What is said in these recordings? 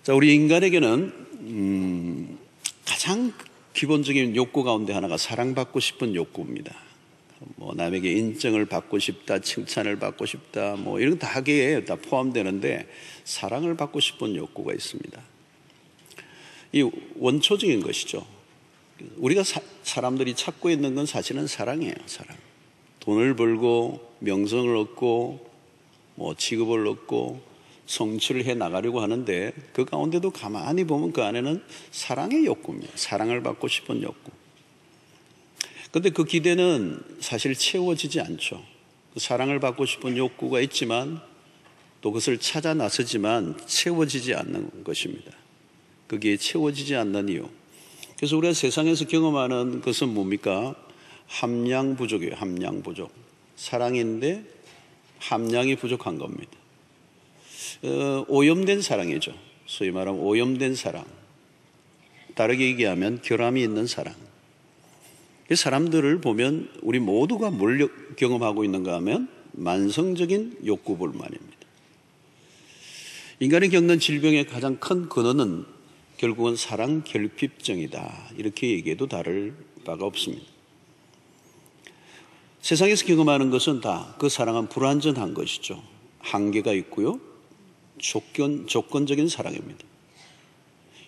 자, 우리 인간에게는 가장 기본적인 욕구 가운데 하나가 사랑받고 싶은 욕구입니다. 뭐 남에게 인정을 받고 싶다, 칭찬을 받고 싶다, 뭐 이런 거 다 하기에 다 포함되는데 사랑을 받고 싶은 욕구가 있습니다. 이 원초적인 것이죠. 우리가 사람들이 찾고 있는 건 사실은 사랑이에요. 사랑. 돈을 벌고 명성을 얻고 뭐 직업을 얻고 성취를 해 나가려고 하는데 그 가운데도 가만히 보면 그 안에는 사랑의 욕구입니다. 사랑을 받고 싶은 욕구. 근데 그 기대는 사실 채워지지 않죠. 그 사랑을 받고 싶은 욕구가 있지만 또 그것을 찾아 나서지만 채워지지 않는 것입니다. 그게 채워지지 않는 이유. 그래서 우리가 세상에서 경험하는 것은 뭡니까? 함량 부족이에요. 함량 부족. 사랑인데 함량이 부족한 겁니다. 오염된 사랑이죠. 소위 말하면 오염된 사랑. 다르게 얘기하면 결함이 있는 사랑. 사람들을 보면 우리 모두가 뭘 경험하고 있는가 하면 만성적인 욕구 불만입니다. 인간이 겪는 질병의 가장 큰 근원은 결국은 사랑 결핍증이다. 이렇게 얘기해도 다를 바가 없습니다. 세상에서 경험하는 것은 다 그 사랑은 불완전한 것이죠. 한계가 있고요. 조건적인 사랑입니다.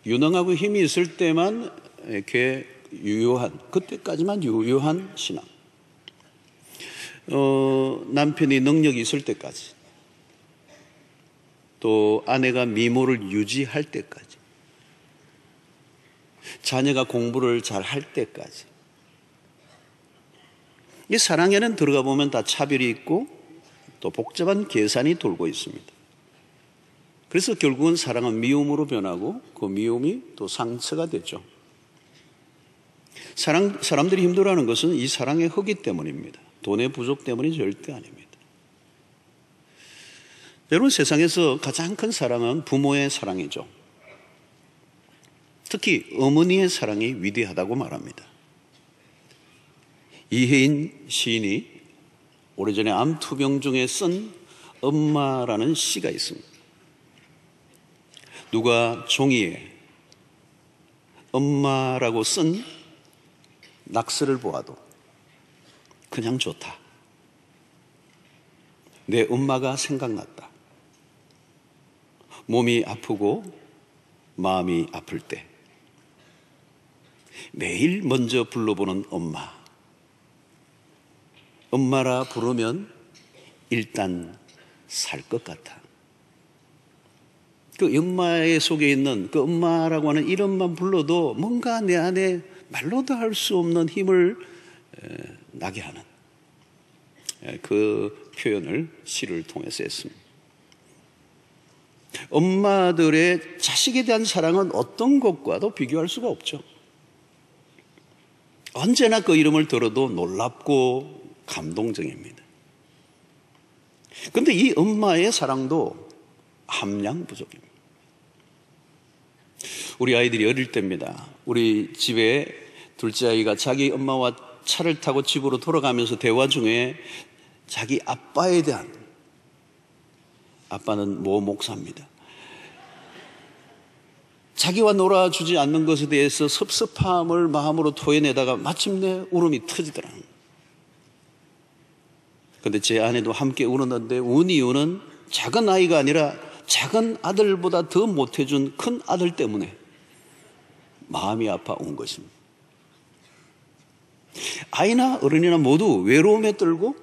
유능하고 힘이 있을 때만 이렇게 유효한, 그때까지만 유효한 신앙. 남편이 능력이 있을 때까지. 또 아내가 미모를 유지할 때까지. 자녀가 공부를 잘 할 때까지. 이 사랑에는 들어가 보면 다 차별이 있고 또 복잡한 계산이 돌고 있습니다. 그래서 결국은 사랑은 미움으로 변하고 그 미움이 또 상처가 되죠. 사람들이 힘들어하는 것은 이 사랑의 허기 때문입니다. 돈의 부족 때문이 절대 아닙니다. 여러분, 세상에서 가장 큰 사랑은 부모의 사랑이죠. 특히 어머니의 사랑이 위대하다고 말합니다. 이혜인 시인이 오래전에 암투병 중에 쓴 엄마라는 시가 있습니다. 누가 종이에 엄마라고 쓴 낙서를 보아도 그냥 좋다. 내 엄마가 생각났다. 몸이 아프고 마음이 아플 때 매일 먼저 불러보는 엄마. 엄마라 부르면 일단 살 것 같아. 그 엄마의 속에 있는 그 엄마라고 하는 이름만 불러도 뭔가 내 안에 말로도 할 수 없는 힘을 나게 하는 그 표현을 시를 통해서 했습니다. 엄마들의 자식에 대한 사랑은 어떤 것과도 비교할 수가 없죠. 언제나 그 이름을 들어도 놀랍고 감동적입니다. 그런데 이 엄마의 사랑도 함량 부족입니다. 우리 아이들이 어릴 때입니다. 우리 집에 둘째 아이가 자기 엄마와 차를 타고 집으로 돌아가면서 대화 중에 자기 아빠에 대한, 아빠는 모 목사입니다. 자기와 놀아주지 않는 것에 대해서 섭섭함을 마음으로 토해내다가 마침내 울음이 터지더라고요. 그런데 제 아내도 함께 울었는데 운 이유는 작은 아이가 아니라 작은 아들보다 더 못해준 큰 아들 때문에 마음이 아파 온 것입니다. 아이나 어른이나 모두 외로움에 떨고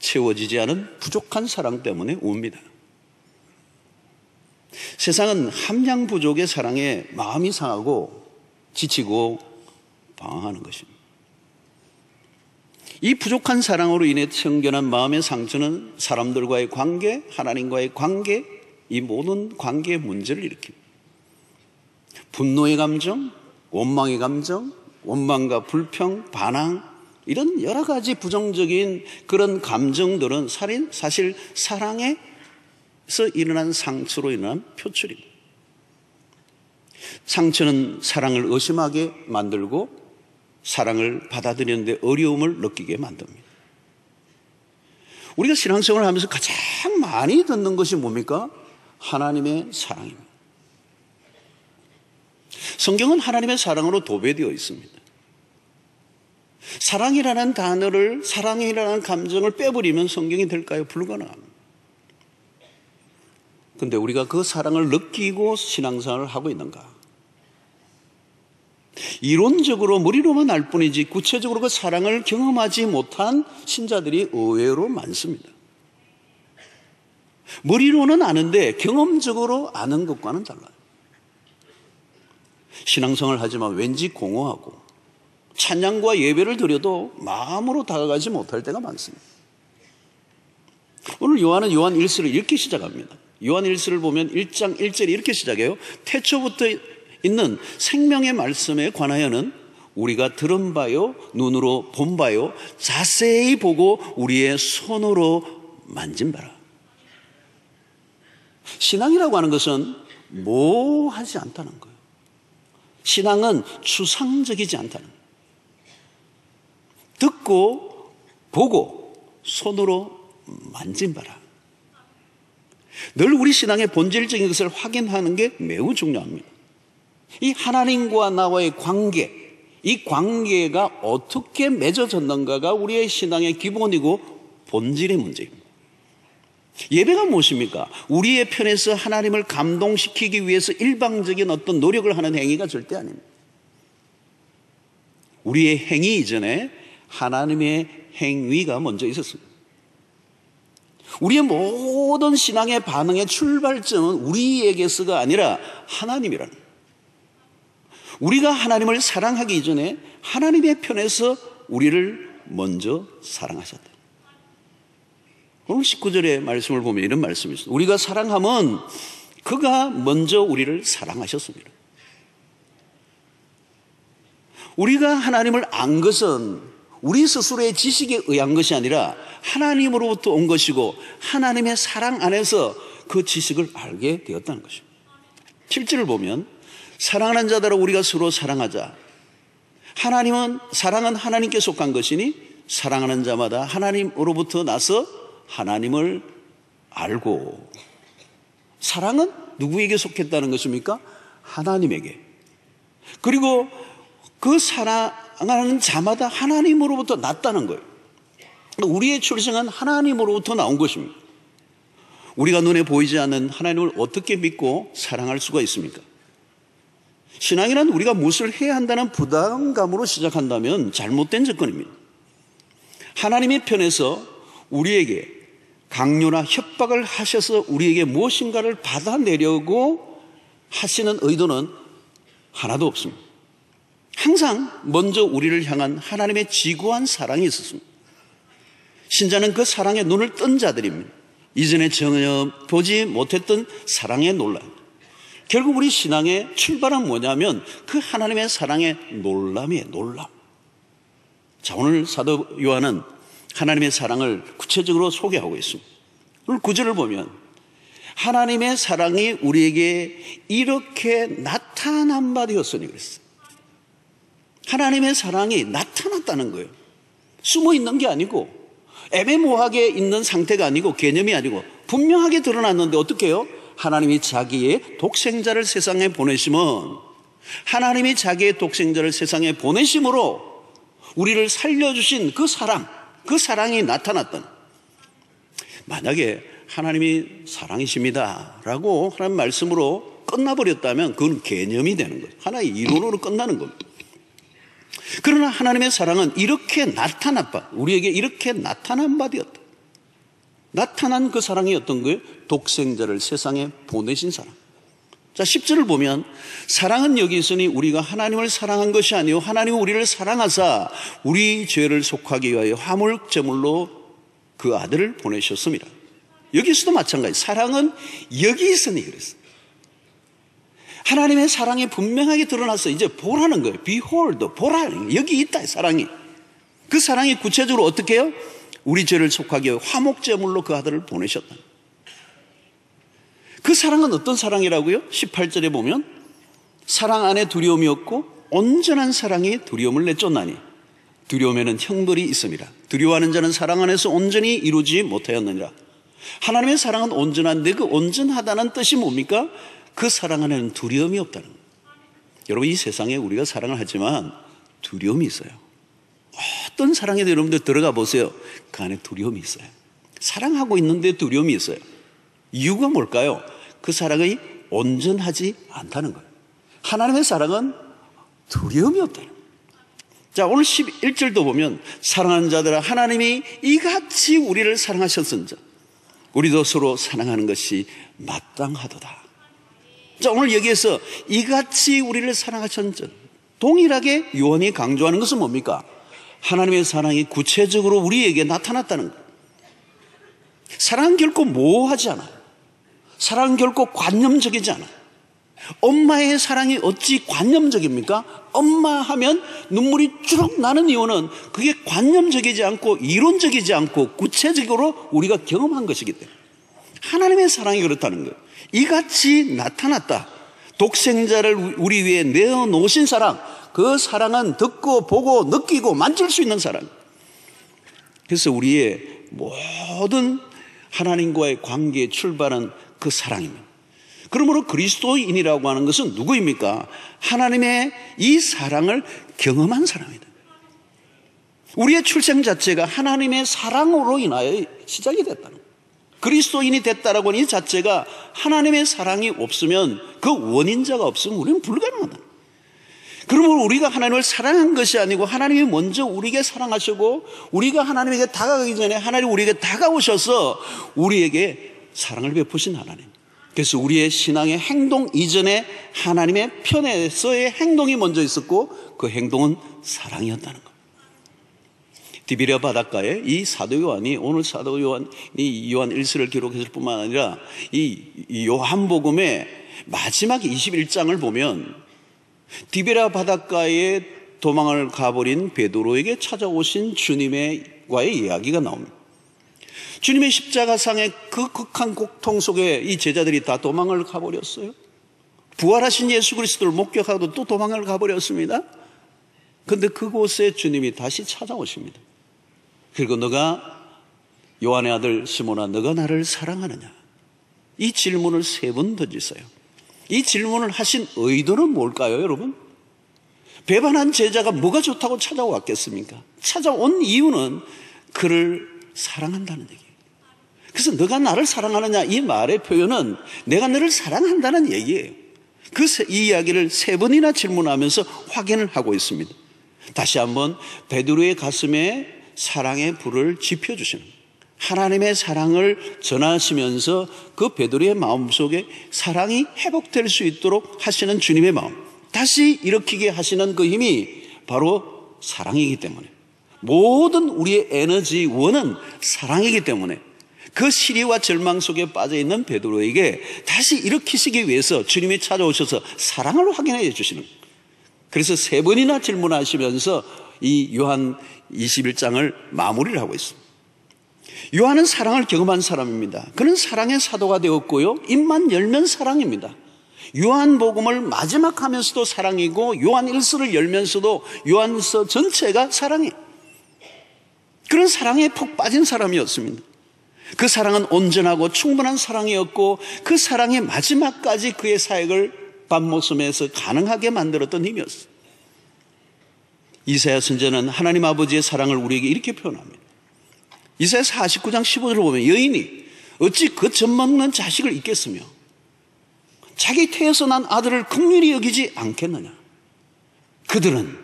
채워지지 않은 부족한 사랑 때문에 웁니다. 세상은 함량 부족의 사랑에 마음이 상하고 지치고 방황하는 것입니다. 이 부족한 사랑으로 인해 생겨난 마음의 상처는 사람들과의 관계, 하나님과의 관계, 이 모든 관계의 문제를 일으킵니다. 분노의 감정, 원망의 감정, 원망과 불평, 반항, 이런 여러 가지 부정적인 그런 감정들은 사실 사랑에서 일어난 상처로 인한 표출입니다. 상처는 사랑을 의심하게 만들고 사랑을 받아들이는데 어려움을 느끼게 만듭니다. 우리가 신앙생활을 하면서 가장 많이 듣는 것이 뭡니까? 하나님의 사랑입니다. 성경은 하나님의 사랑으로 도배되어 있습니다. 사랑이라는 단어를, 사랑이라는 감정을 빼버리면 성경이 될까요? 불가능합니다. 그런데 우리가 그 사랑을 느끼고 신앙생활을 하고 있는가? 이론적으로 머리로만 알 뿐이지 구체적으로 그 사랑을 경험하지 못한 신자들이 의외로 많습니다. 머리로는 아는데 경험적으로 아는 것과는 달라요. 신앙생활을 하지만 왠지 공허하고 찬양과 예배를 드려도 마음으로 다가가지 못할 때가 많습니다. 오늘 요한은 요한 1서를 이렇게 시작합니다. 요한 1서를 보면 1장 1절이 이렇게 시작해요. 태초부터 있는 생명의 말씀에 관하여는 우리가 들은 바요, 눈으로 본 바요, 자세히 보고 우리의 손으로 만진 바라. 신앙이라고 하는 것은 모호하지 않다는 거예요. 신앙은 추상적이지 않다는 거예요. 듣고 보고 손으로 만진 바라. 늘 우리 신앙의 본질적인 것을 확인하는 게 매우 중요합니다. 이 하나님과 나와의 관계, 이 관계가 어떻게 맺어졌는가가 우리의 신앙의 기본이고 본질의 문제입니다. 예배가 무엇입니까? 우리의 편에서 하나님을 감동시키기 위해서 일방적인 어떤 노력을 하는 행위가 절대 아닙니다. 우리의 행위 이전에 하나님의 행위가 먼저 있었습니다. 우리의 모든 신앙의 반응의 출발점은 우리에게서가 아니라 하나님이라는 거예요. 우리가 하나님을 사랑하기 이전에 하나님의 편에서 우리를 먼저 사랑하셨다. 오늘 19절의 말씀을 보면 이런 말씀이 있습니다. 우리가 사랑하면 그가 먼저 우리를 사랑하셨습니다. 우리가 하나님을 안 것은 우리 스스로의 지식에 의한 것이 아니라 하나님으로부터 온 것이고 하나님의 사랑 안에서 그 지식을 알게 되었다는 것입니다. 7절을 보면 사랑하는 자들아 우리가 서로 사랑하자. 사랑은 하나님께 속한 것이니 사랑하는 자마다 하나님으로부터 나서 하나님을 알고. 사랑은 누구에게 속했다는 것입니까? 하나님에게. 그리고 그 사랑하는 자마다 하나님으로부터 났다는 거예요. 우리의 출생은 하나님으로부터 나온 것입니다. 우리가 눈에 보이지 않는 하나님을 어떻게 믿고 사랑할 수가 있습니까? 신앙이란 우리가 무엇을 해야 한다는 부담감으로 시작한다면 잘못된 접근입니다. 하나님의 편에서 우리에게 강요나 협박을 하셔서 우리에게 무엇인가를 받아내려고 하시는 의도는 하나도 없습니다. 항상 먼저 우리를 향한 하나님의 지구한 사랑이 있었습니다. 신자는 그 사랑에 눈을 뜬 자들입니다. 이전에 전혀 보지 못했던 사랑에 놀라요. 결국 우리 신앙의 출발은 뭐냐면 그 하나님의 사랑의 놀람이에요. 놀람. 자, 오늘 사도 요한은 하나님의 사랑을 구체적으로 소개하고 있습니다. 오늘 9절을 보면 하나님의 사랑이 우리에게 이렇게 나타난 바 되었으니 그랬어요. 하나님의 사랑이 나타났다는 거예요. 숨어 있는 게 아니고 애매모호하게 있는 상태가 아니고 개념이 아니고 분명하게 드러났는데 어떻게 해요? 하나님이 자기의 독생자를 세상에 보내심은 하나님이 자기의 독생자를 세상에 보내심으로 우리를 살려주신 그 사랑이 나타났던. 만약에 하나님이 사랑이십니다 라고 하나님 말씀으로 끝나버렸다면 그건 개념이 되는 거예요. 하나의 이론으로 끝나는 겁니다. 그러나 하나님의 사랑은 이렇게 나타난 바, 우리에게 이렇게 나타난 바 되었다. 나타난 그 사랑이 어떤 거예요? 독생자를 세상에 보내신 사랑. 자, 10절을 보면 사랑은 여기 있으니 우리가 하나님을 사랑한 것이 아니요 하나님은 우리를 사랑하사 우리 죄를 속하기 위하여 화목제물로 그 아들을 보내셨습니다. 여기서도 마찬가지. 사랑은 여기 있으니 그랬어요. 하나님의 사랑이 분명하게 드러나서 이제 보라는 거예요. Behold, 보라. 여기 있다, 사랑이. 그 사랑이 구체적으로 어떻게 해요? 우리 죄를 속하기 위해 화목제물로 그 아들을 보내셨다. 그 사랑은 어떤 사랑이라고요? 18절에 보면 사랑 안에 두려움이 없고 온전한 사랑이 두려움을 내쫓나니 두려움에는 형벌이 있습니다. 두려워하는 자는 사랑 안에서 온전히 이루지 못하였느니라. 하나님의 사랑은 온전한데 그 온전하다는 뜻이 뭡니까? 그 사랑 안에는 두려움이 없다는 거예요. 여러분, 이 세상에 우리가 사랑을 하지만 두려움이 있어요. 어떤 사랑에도 여러분들 들어가 보세요. 그 안에 두려움이 있어요. 사랑하고 있는데 두려움이 있어요. 이유가 뭘까요? 그 사랑이 온전하지 않다는 거예요. 하나님의 사랑은 두려움이 없다는 거예요. 자, 오늘 11절도 보면 사랑하는 자들아 하나님이 이같이 우리를 사랑하셨은즉 우리도 서로 사랑하는 것이 마땅하도다. 자, 오늘 여기에서 이같이 우리를 사랑하셨은즉, 동일하게 요한이 강조하는 것은 뭡니까? 하나님의 사랑이 구체적으로 우리에게 나타났다는 거예요. 사랑은 결코 모호하지 않아요. 사랑은 결코 관념적이지 않아요. 엄마의 사랑이 어찌 관념적입니까? 엄마 하면 눈물이 쭉 나는 이유는 그게 관념적이지 않고 이론적이지 않고 구체적으로 우리가 경험한 것이기 때문에 하나님의 사랑이 그렇다는 거예요. 이같이 나타났다. 독생자를 우리 위해 내어놓으신 사랑, 그 사랑은 듣고 보고 느끼고 만질 수 있는 사랑. 그래서 우리의 모든 하나님과의 관계의 출발은 그 사랑입니다. 그러므로 그리스도인이라고 하는 것은 누구입니까? 하나님의 이 사랑을 경험한 사람이다. 우리의 출생 자체가 하나님의 사랑으로 인하여 시작이 됐다는 거예요. 그리스도인이 됐다라고 하는 이 자체가 하나님의 사랑이 없으면, 그 원인자가 없으면 우리는 불가능하다. 그러므로 우리가 하나님을 사랑한 것이 아니고 하나님이 먼저 우리에게 사랑하시고 우리가 하나님에게 다가가기 전에 하나님이 우리에게 다가오셔서 우리에게 사랑을 베푸신 하나님. 그래서 우리의 신앙의 행동 이전에 하나님의 편에서의 행동이 먼저 있었고 그 행동은 사랑이었다는 것. 디베랴 바닷가에 이 사도 요한이, 오늘 사도 요한이 요한 1서를 기록했을 뿐만 아니라 이 요한복음의 마지막 21장을 보면 디베랴 바닷가에 도망을 가버린 베드로에게 찾아오신 주님과의 이야기가 나옵니다. 주님의 십자가상의 그 극한 고통 속에 이 제자들이 다 도망을 가버렸어요. 부활하신 예수 그리스도를 목격하고 또 도망을 가버렸습니다. 그런데 그곳에 주님이 다시 찾아오십니다. 그리고 너가, 요한의 아들 시몬아, 너가 나를 사랑하느냐? 이 질문을 3번 던지세요. 이 질문을 하신 의도는 뭘까요, 여러분? 배반한 제자가 뭐가 좋다고 찾아왔겠습니까? 찾아온 이유는 그를 사랑한다는 얘기예요. 그래서 너가 나를 사랑하느냐, 이 말의 표현은 내가 너를 사랑한다는 얘기예요. 이 이야기를 3번이나 질문하면서 확인을 하고 있습니다. 다시 한번 베드로의 가슴에 사랑의 불을 지펴주시는, 하나님의 사랑을 전하시면서 그 베드로의 마음속에 사랑이 회복될 수 있도록 하시는 주님의 마음, 다시 일으키게 하시는 그 힘이 바로 사랑이기 때문에, 모든 우리의 에너지 원은 사랑이기 때문에 그 시리와 절망 속에 빠져있는 베드로에게 다시 일으키시기 위해서 주님이 찾아오셔서 사랑을 확인해 주시는 거예요. 그래서 3번이나 질문하시면서 이 요한 21장을 마무리를 하고 있습니다. 요한은 사랑을 경험한 사람입니다. 그는 사랑의 사도가 되었고요, 입만 열면 사랑입니다. 요한복음을 마지막 하면서도 사랑이고 요한 1서를 열면서도 요한서 전체가 사랑이에요. 그런 사랑에 푹 빠진 사람이었습니다. 그 사랑은 온전하고 충분한 사랑이었고 그 사랑이 마지막까지 그의 사역을 밤모섬에서 가능하게 만들었던 힘이었어요. 이사야 선지자는 하나님 아버지의 사랑을 우리에게 이렇게 표현합니다. 이사야 49장 15절을 보면 여인이 어찌 그 젖 먹는 자식을 잊겠으며 자기 태에서 난 아들을 긍휼히 여기지 않겠느냐. 그들은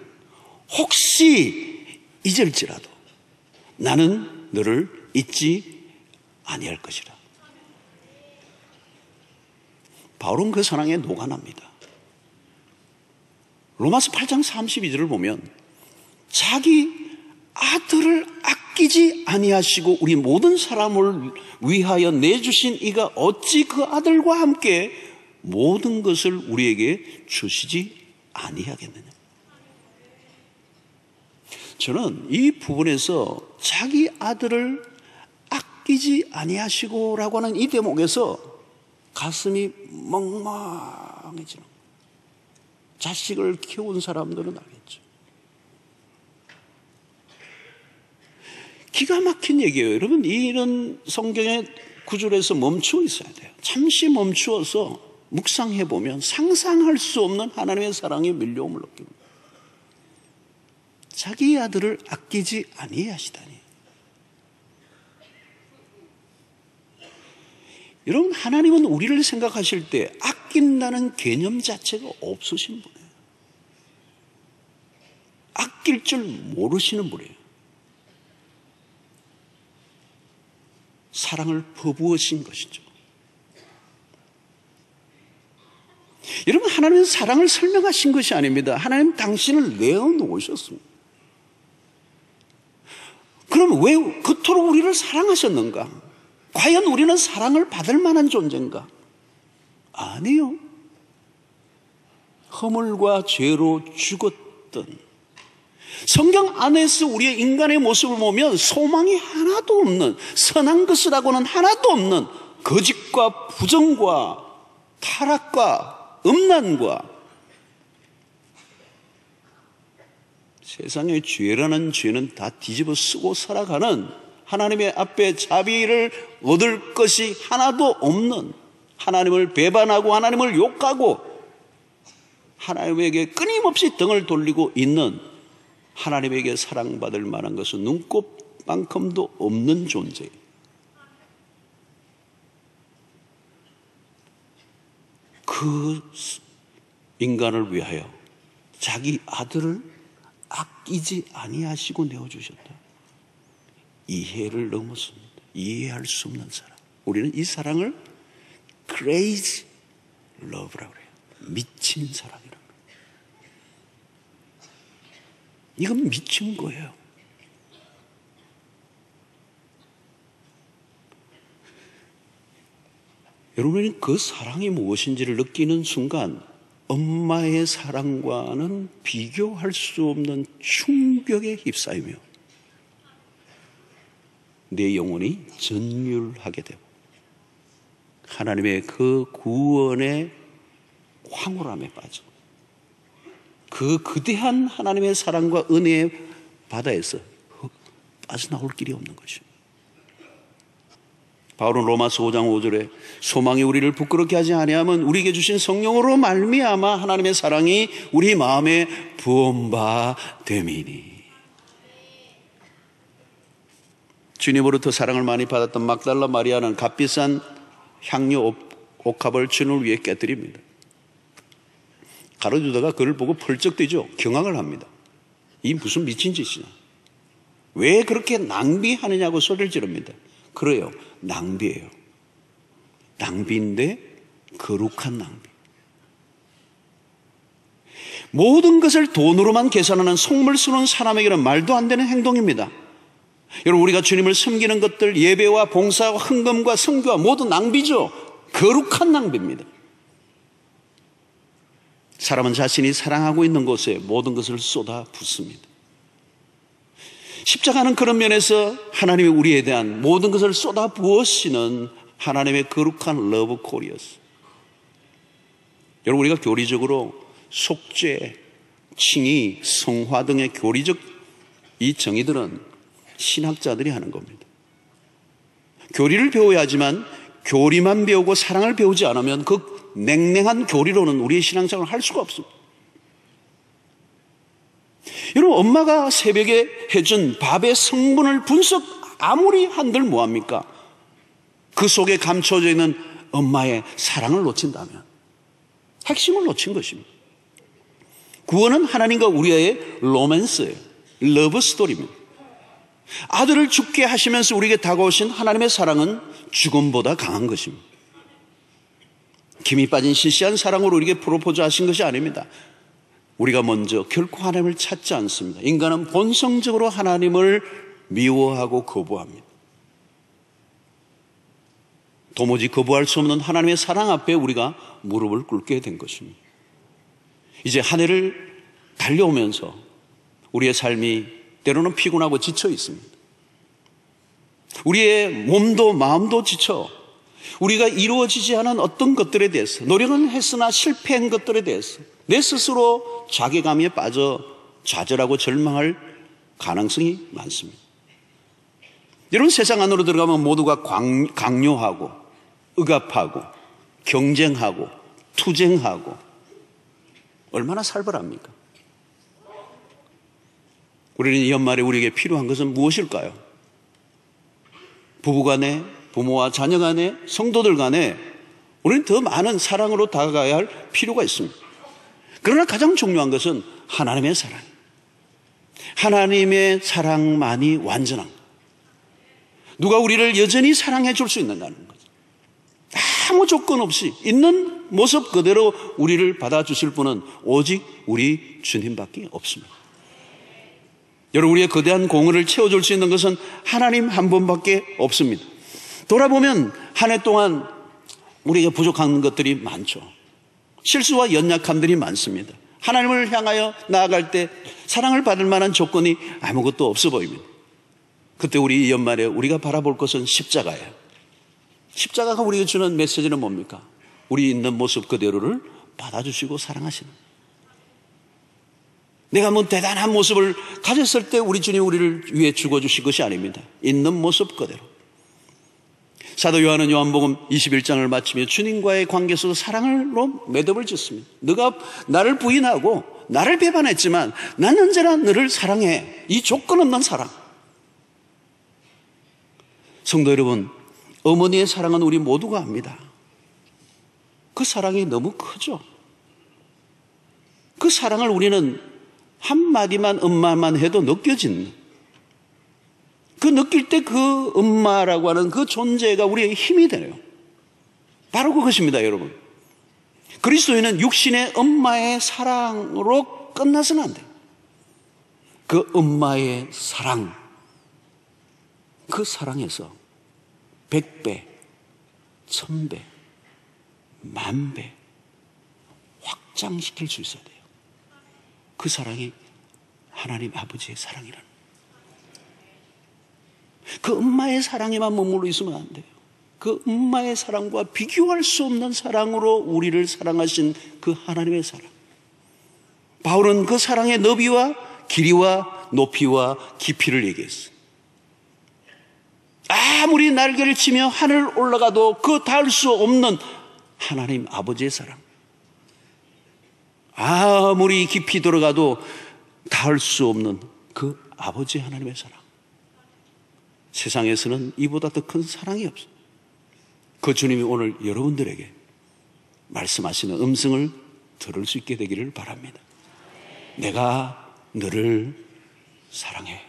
혹시 잊을지라도 나는 너를 잊지 아니할 것이라. 바울은 그 사랑에 녹아납니다. 로마서 8장 32절을 보면 자기 아들을 아끼지 아니하시고 우리 모든 사람을 위하여 내주신 이가 어찌 그 아들과 함께 모든 것을 우리에게 주시지 아니하겠느냐. 저는 이 부분에서 자기 아들을 아끼지 아니하시고라고 하는 이 대목에서 가슴이 멍망해지는 거예요. 자식을 키운 사람들은 알겠죠. 기가 막힌 얘기예요. 여러분, 이런 성경의 구절에서 멈추어 있어야 돼요. 잠시 멈추어서 묵상해 보면 상상할 수 없는 하나님의 사랑에 밀려옴을 느낍니다. 자기 아들을 아끼지 아니하시다니. 여러분, 하나님은 우리를 생각하실 때 아낀다는 개념 자체가 없으신 분이에요. 아낄 줄 모르시는 분이에요. 사랑을 퍼부으신 것이죠. 여러분, 하나님은 사랑을 설명하신 것이 아닙니다. 하나님 당신을 내어놓으셨습니다. 그럼 왜 그토록 우리를 사랑하셨는가? 과연 우리는 사랑을 받을 만한 존재인가? 아니요. 허물과 죄로 죽었던, 성경 안에서 우리의 인간의 모습을 보면 소망이 하나도 없는, 선한 것이라고는 하나도 없는 거짓과 부정과 타락과 음란과 세상의 죄라는 죄는 다 뒤집어 쓰고 살아가는, 하나님의 앞에 자비를 얻을 것이 하나도 없는, 하나님을 배반하고 하나님을 욕하고 하나님에게 끊임없이 등을 돌리고 있는, 하나님에게 사랑받을 만한 것은 눈꼽만큼도 없는 존재. 그 인간을 위하여 자기 아들을 아끼지 아니하시고 내어주셨다. 이해를 넘었습니다. 이해할 수 없는 사랑. 우리는 이 사랑을 crazy love라고 그래요. 미친 사랑이라고 그래요. 이건 미친 거예요. 여러분이 그 사랑이 무엇인지를 느끼는 순간 엄마의 사랑과는 비교할 수 없는 충격에 휩싸이며 내 영혼이 전율하게 되고 하나님의 그 구원의 황홀함에 빠져 그 거대한 하나님의 사랑과 은혜의 바다에서 빠져나올 길이 없는 것입니다. 바울은 로마서 5장 5절에 소망이 우리를 부끄럽게 하지 아니하면 우리에게 주신 성령으로 말미암아 하나님의 사랑이 우리 마음에 부은 바 됨이니. 주님으로부터 사랑을 많이 받았던 막달라 마리아는 값비싼 향료 옥합을 주님을 위해 깨뜨립니다. 가로주다가 그를 보고 펄쩍 뛰죠. 경악을 합니다. 이 무슨 미친 짓이냐. 왜 그렇게 낭비하느냐고 소리를 지릅니다. 그래요. 낭비예요. 낭비인데 거룩한 낭비. 모든 것을 돈으로만 계산하는 속물스러운 사람에게는 말도 안 되는 행동입니다. 여러분, 우리가 주님을 섬기는 것들, 예배와 봉사와 헌금과 선교와 모두 낭비죠. 거룩한 낭비입니다. 사람은 자신이 사랑하고 있는 곳에 모든 것을 쏟아 붓습니다. 십자가는 그런 면에서 하나님이 우리에 대한 모든 것을 쏟아 부으시는 하나님의 거룩한 러브 콜이었어요. 여러분, 우리가 교리적으로 속죄, 칭의, 성화 등의 교리적 이 정의들은 신학자들이 하는 겁니다. 교리를 배워야 하지만 교리만 배우고 사랑을 배우지 않으면 그 냉랭한 교리로는 우리의 신앙생활을 할 수가 없습니다. 여러분, 엄마가 새벽에 해준 밥의 성분을 분석 아무리 한들 뭐합니까? 그 속에 감춰져 있는 엄마의 사랑을 놓친다면 핵심을 놓친 것입니다. 구원은 하나님과 우리의 로맨스예요. 러브 스토리입니다. 아들을 죽게 하시면서 우리에게 다가오신 하나님의 사랑은 죽음보다 강한 것입니다. 김이 빠진 시시한 사랑으로 우리에게 프로포즈 하신 것이 아닙니다. 우리가 먼저 결코 하나님을 찾지 않습니다. 인간은 본성적으로 하나님을 미워하고 거부합니다. 도무지 거부할 수 없는 하나님의 사랑 앞에 우리가 무릎을 꿇게 된 것입니다. 이제 한 해를 달려오면서 우리의 삶이 때로는 피곤하고 지쳐 있습니다. 우리의 몸도 마음도 지쳐 우리가 이루어지지 않은 어떤 것들에 대해서 노력은 했으나 실패한 것들에 대해서 내 스스로 자괴감에 빠져 좌절하고 절망할 가능성이 많습니다. 이런 세상 안으로 들어가면 모두가 강요하고 억압하고 경쟁하고 투쟁하고 얼마나 살벌합니까? 우리는 이 연말에 우리에게 필요한 것은 무엇일까요? 부부간에, 부모와 자녀간에, 성도들 간에 우리는 더 많은 사랑으로 다가가야 할 필요가 있습니다. 그러나 가장 중요한 것은 하나님의 사랑. 하나님의 사랑만이 완전한 것. 누가 우리를 여전히 사랑해 줄 수 있는가는 것. 아무 조건 없이 있는 모습 그대로 우리를 받아주실 분은 오직 우리 주님밖에 없습니다. 여러분, 우리의 거대한 공허를 채워줄 수 있는 것은 하나님 한 분밖에 없습니다. 돌아보면 한 해 동안 우리가 부족한 것들이 많죠. 실수와 연약함들이 많습니다. 하나님을 향하여 나아갈 때 사랑을 받을 만한 조건이 아무것도 없어 보입니다. 그때 우리 이 연말에 우리가 바라볼 것은 십자가예요. 십자가가 우리에게 주는 메시지는 뭡니까? 우리 있는 모습 그대로를 받아주시고 사랑하시는. 내가 뭐 대단한 모습을 가졌을 때 우리 주님 우리를 위해 죽어주신 것이 아닙니다. 있는 모습 그대로. 사도 요한은 요한복음 21장을 마치며 주님과의 관계 속에서 사랑으로 매듭을 짓습니다. 너가 나를 부인하고 나를 배반했지만 나는 언제나 너를 사랑해. 이 조건 없는 사랑. 성도 여러분, 어머니의 사랑은 우리 모두가 압니다. 그 사랑이 너무 크죠. 그 사랑을 우리는 한마디만 엄마만 해도 느껴지는, 그 느낄 때 그 엄마라고 하는 그 존재가 우리의 힘이 되네요. 바로 그것입니다, 여러분. 그리스도인은 육신의 엄마의 사랑으로 끝나서는 안 돼요. 그 엄마의 사랑, 그 사랑에서 100배, 1000배, 10,000배 확장시킬 수 있어야 돼요. 그 사랑이 하나님 아버지의 사랑이라는, 그 엄마의 사랑에만 머물러 있으면 안 돼요. 그 엄마의 사랑과 비교할 수 없는 사랑으로 우리를 사랑하신 그 하나님의 사랑. 바울은 그 사랑의 너비와 길이와 높이와 깊이를 얘기했어요. 아무리 날개를 치며 하늘 올라가도 그 닿을 수 없는 하나님 아버지의 사랑. 아무리 깊이 들어가도 닿을 수 없는 그 아버지 하나님의 사랑. 세상에서는 이보다 더 큰 사랑이 없어요. 그 주님이 오늘 여러분들에게 말씀하시는 음성을 들을 수 있게 되기를 바랍니다. 내가 너를 사랑해.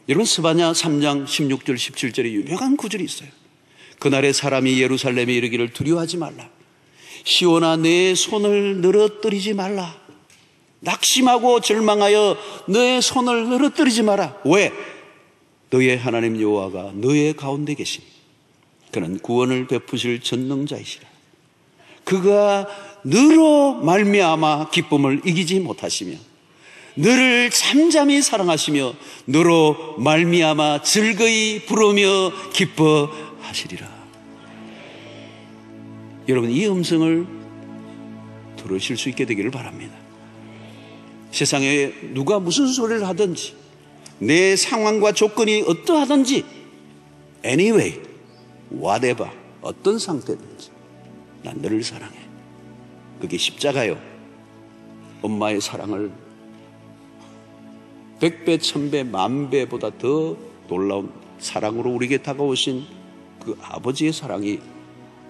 여러분, 스바냐 3장 16절 17절에 유명한 구절이 있어요. 그날에 사람이 예루살렘에 이르기를 두려워하지 말라. 시온아, 내 손을 늘어뜨리지 말라. 낙심하고 절망하여 너의 손을 늘어뜨리지 마라. 왜? 너의 하나님 여호와가 너의 가운데 계시니 그는 구원을 베푸실 전능자이시라. 그가 너로 말미암아 기쁨을 이기지 못하시며 너를 잠잠히 사랑하시며 너로 말미암아 즐거이 부르며 기뻐하시리라. 여러분, 이 음성을 들으실 수 있게 되기를 바랍니다. 세상에 누가 무슨 소리를 하든지, 내 상황과 조건이 어떠하든지, anyway, whatever, 어떤 상태든지 난 너를 사랑해. 그게 십자가요. 엄마의 사랑을 100배, 1000배, 10,000배보다 더 놀라운 사랑으로 우리에게 다가오신 그 아버지의 사랑이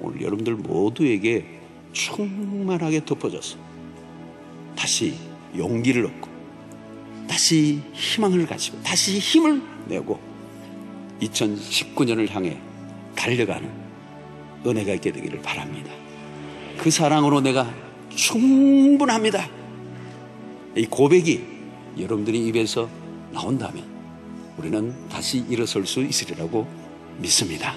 오늘 여러분들 모두에게 충만하게 덮어져서 다시 용기를 얻고 다시 희망을 가지고 다시 힘을 내고 2019년을 향해 달려가는 은혜가 있게 되기를 바랍니다. 그 사랑으로 내가 충분합니다. 이 고백이 여러분들이 입에서 나온다면 우리는 다시 일어설 수 있으리라고 믿습니다.